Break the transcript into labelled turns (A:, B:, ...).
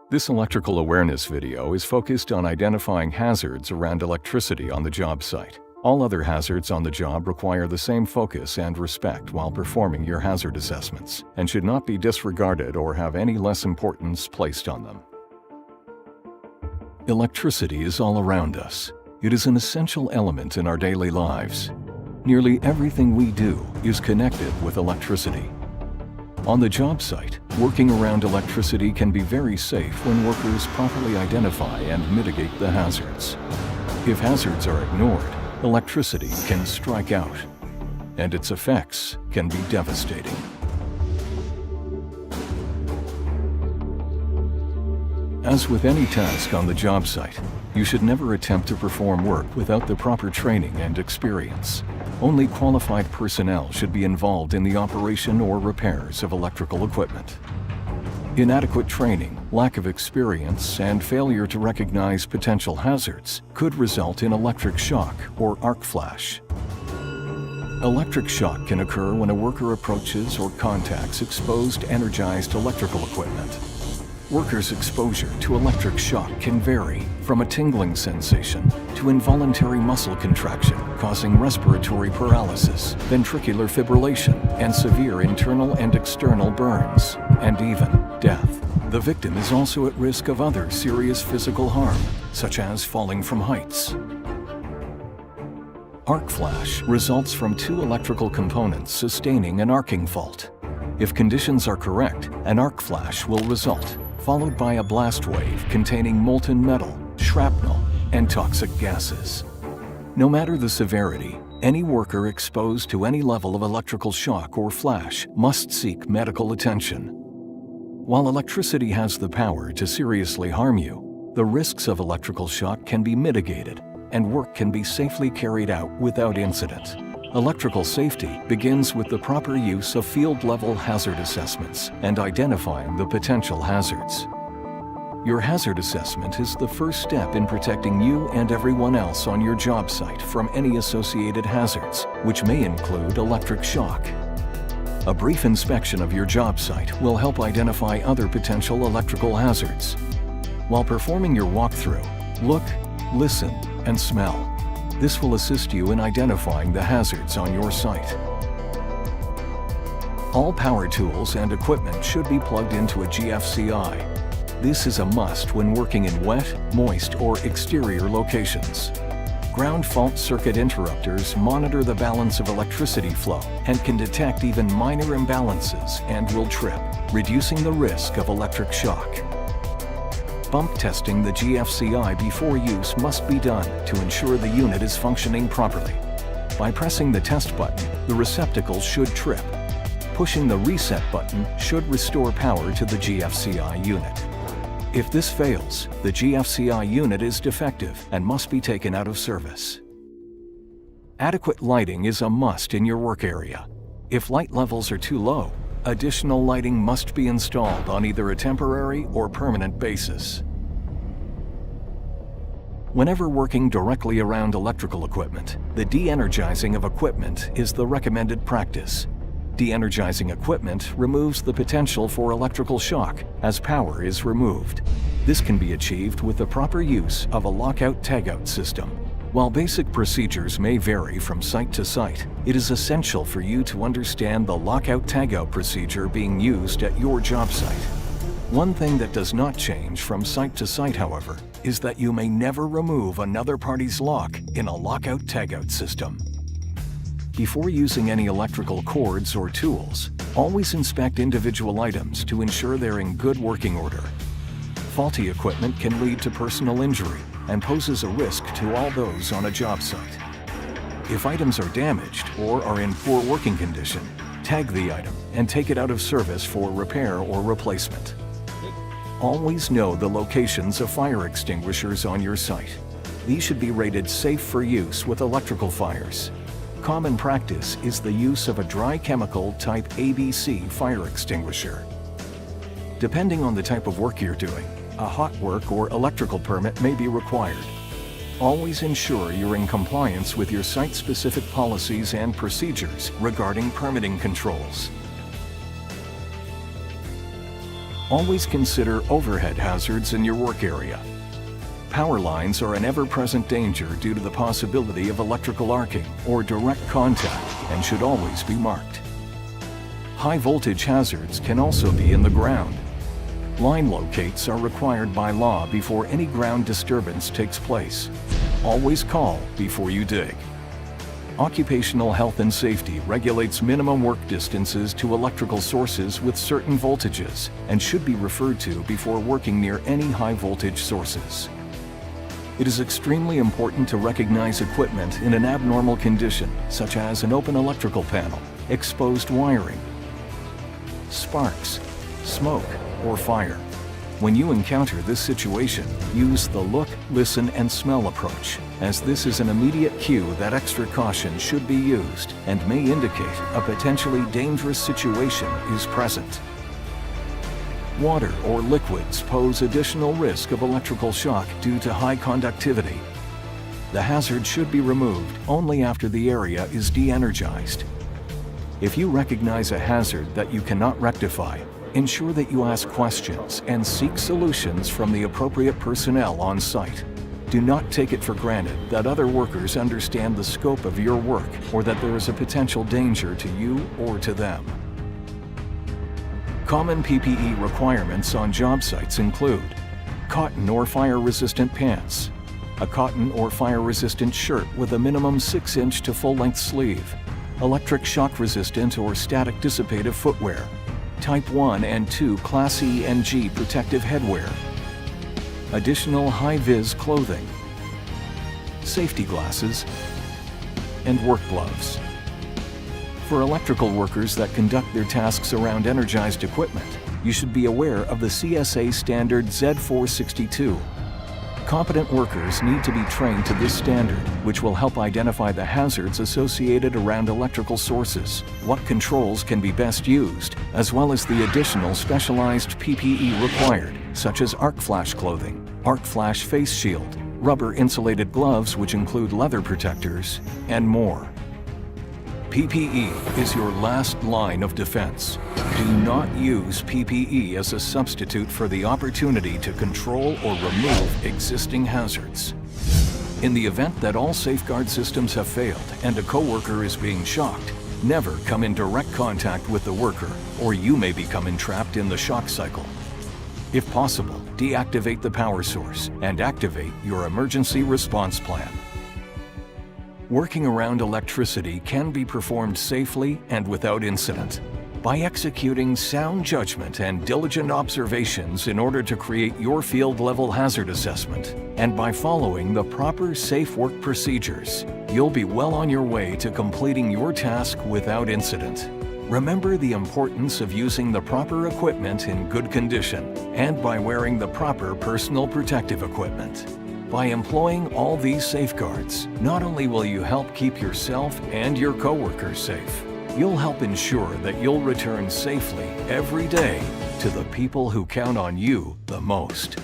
A: This electrical awareness video is focused on identifying hazards around electricity on the job site. All other hazards on the job require the same focus and respect while performing your hazard assessments, and should not be disregarded or have any less importance placed on them. Electricity is all around us. It is an essential element in our daily lives. Nearly everything we do is connected with electricity. On the job site, working around electricity can be very safe when workers properly identify and mitigate the hazards. If hazards are ignored, electricity can strike out, and its effects can be devastating. As with any task on the job site, you should never attempt to perform work without the proper training and experience. Only qualified personnel should be involved in the operation or repairs of electrical equipment. Inadequate training, lack of experience, and failure to recognize potential hazards could result in electric shock or arc flash. Electric shock can occur when a worker approaches or contacts exposed energized electrical equipment. Workers' exposure to electric shock can vary from a tingling sensation to involuntary muscle contraction causing respiratory paralysis, ventricular fibrillation, and severe internal and external burns, and even death. The victim is also at risk of other serious physical harm, such as falling from heights. Arc flash results from two electrical components sustaining an arcing fault. If conditions are correct, an arc flash will result, followed by a blast wave containing molten metal, shrapnel, and toxic gases. No matter the severity, any worker exposed to any level of electrical shock or flash must seek medical attention. While electricity has the power to seriously harm you, the risks of electrical shock can be mitigated and work can be safely carried out without incident. Electrical safety begins with the proper use of field-level hazard assessments and identifying the potential hazards. Your hazard assessment is the first step in protecting you and everyone else on your job site from any associated hazards, which may include electric shock. A brief inspection of your job site will help identify other potential electrical hazards. While performing your walkthrough, look, listen, and smell. This will assist you in identifying the hazards on your site. All power tools and equipment should be plugged into a GFCI. This is a must when working in wet, moist, or exterior locations. Ground fault circuit interrupters monitor the balance of electricity flow and can detect even minor imbalances and will trip, reducing the risk of electric shock. Bump testing the GFCI before use must be done to ensure the unit is functioning properly. By pressing the test button, the receptacle should trip. Pushing the reset button should restore power to the GFCI unit. If this fails, the GFCI unit is defective and must be taken out of service. Adequate lighting is a must in your work area. If light levels are too low, additional lighting must be installed on either a temporary or permanent basis. Whenever working directly around electrical equipment, the de-energizing of equipment is the recommended practice. De-energizing equipment removes the potential for electrical shock as power is removed. This can be achieved with the proper use of a lockout-tagout system. While basic procedures may vary from site to site, it is essential for you to understand the lockout-tagout procedure being used at your job site. One thing that does not change from site to site, however, is that you may never remove another party's lock in a lockout-tagout system. Before using any electrical cords or tools, always inspect individual items to ensure they're in good working order. Faulty equipment can lead to personal injury and poses a risk to all those on a job site. If items are damaged or are in poor working condition, tag the item and take it out of service for repair or replacement. Always know the locations of fire extinguishers on your site. These should be rated safe for use with electrical fires. Common practice is the use of a dry chemical type ABC fire extinguisher. Depending on the type of work you're doing, a hot work or electrical permit may be required. Always ensure you're in compliance with your site-specific policies and procedures regarding permitting controls. Always consider overhead hazards in your work area. Power lines are an ever-present danger due to the possibility of electrical arcing or direct contact and should always be marked. High voltage hazards can also be in the ground. Line locates are required by law before any ground disturbance takes place. Always call before you dig. Occupational health and safety regulates minimum work distances to electrical sources with certain voltages and should be referred to before working near any high voltage sources. It is extremely important to recognize equipment in an abnormal condition, such as an open electrical panel, exposed wiring, sparks, smoke, or fire. When you encounter this situation, use the look, listen, and smell approach, as this is an immediate cue that extra caution should be used and may indicate a potentially dangerous situation is present. Water or liquids pose additional risk of electrical shock due to high conductivity. The hazard should be removed only after the area is de-energized. If you recognize a hazard that you cannot rectify, ensure that you ask questions and seek solutions from the appropriate personnel on site. Do not take it for granted that other workers understand the scope of your work or that there is a potential danger to you or to them. Common PPE requirements on job sites include cotton or fire-resistant pants, a cotton or fire-resistant shirt with a minimum 6-inch to full-length sleeve, electric shock-resistant or static dissipative footwear, Type 1 and 2 Class E and G protective headwear, additional high-vis clothing, safety glasses, and work gloves. For electrical workers that conduct their tasks around energized equipment, you should be aware of the CSA standard Z462. Competent workers need to be trained to this standard, which will help identify the hazards associated around electrical sources, what controls can be best used, as well as the additional specialized PPE required, such as arc flash clothing, arc flash face shield, rubber insulated gloves which include leather protectors, and more. PPE is your last line of defense. Do not use PPE as a substitute for the opportunity to control or remove existing hazards. In the event that all safeguard systems have failed and a coworker is being shocked, never come in direct contact with the worker, or you may become entrapped in the shock cycle. If possible, deactivate the power source and activate your emergency response plan. Working around electricity can be performed safely and without incident by executing sound judgment and diligent observations in order to create your field-level hazard assessment, and by following the proper safe work procedures. You'll be well on your way to completing your task without incident. Remember the importance of using the proper equipment in good condition and by wearing the proper personal protective equipment. By employing all these safeguards, not only will you help keep yourself and your coworkers safe, you'll help ensure that you'll return safely every day to the people who count on you the most.